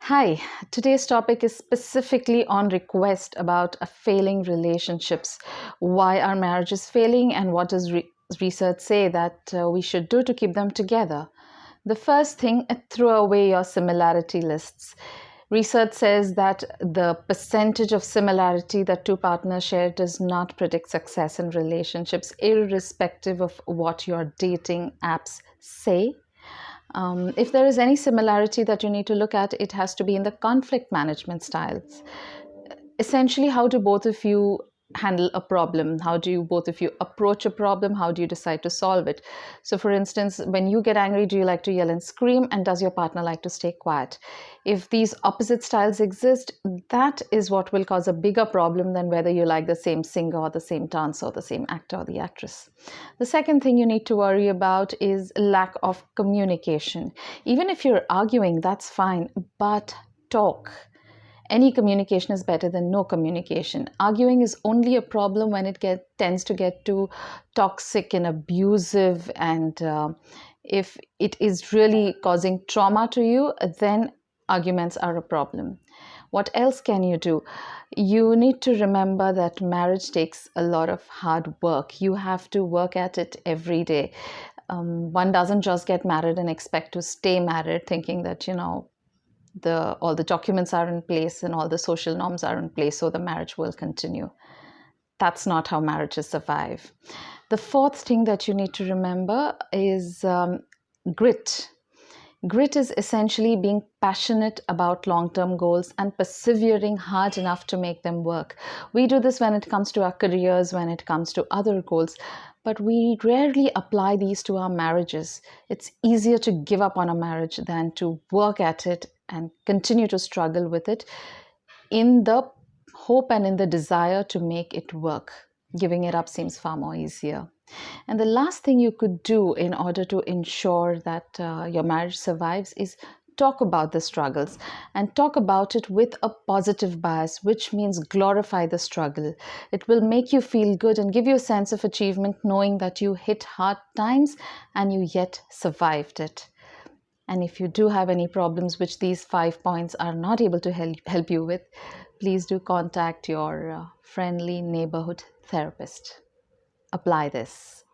Hi, today's topic is specifically on request about failing relationships, why our marriage is failing, and what does research say that we should do to keep them together. The first thing, throw away your similarity lists. Research says that the percentage of similarity that two partners share does not predict success in relationships, irrespective of what your dating apps say. If there is any similarity that you need to look at, it has to be in the conflict management styles. Essentially, how do both of you handle a problem? How do you both of you approach a problem? How do you decide to solve it? So for instance, when you get angry, do you like to yell and scream, and does your partner like to stay quiet? If these opposite styles exist, that is what will cause a bigger problem than whether you like the same singer or the same dancer or the same actor or the actress. The second thing you need to worry about is lack of communication. Even if you're arguing, that's fine, but talk. Any communication is better than no communication. Arguing is only a problem when it tends to get too toxic and abusive, and if it is really causing trauma to you, then arguments are a problem. What else can you do? You need to remember that marriage takes a lot of hard work. You have to work at it every day. One doesn't just get married and expect to stay married thinking that, all the documents are in place and all the social norms are in place, so the marriage will continue. That's not how marriages survive. The fourth thing that you need to remember is grit. Grit is essentially being passionate about long term goals and persevering hard enough to make them work. We do this when it comes to our careers, when it comes to other goals, but we rarely apply these to our marriages. It's easier to give up on a marriage than to work at it and continue to struggle with it in the hope and in the desire to make it work. Giving it up seems far more easier. And the last thing you could do in order to ensure that your marriage survives is talk about the struggles, and talk about it with a positive bias, which means glorify the struggle. It will make you feel good and give you a sense of achievement knowing that you hit hard times and you yet survived it. And if you do have any problems which these 5 points are not able to help you with, please do contact your friendly neighborhood therapist. Apply this.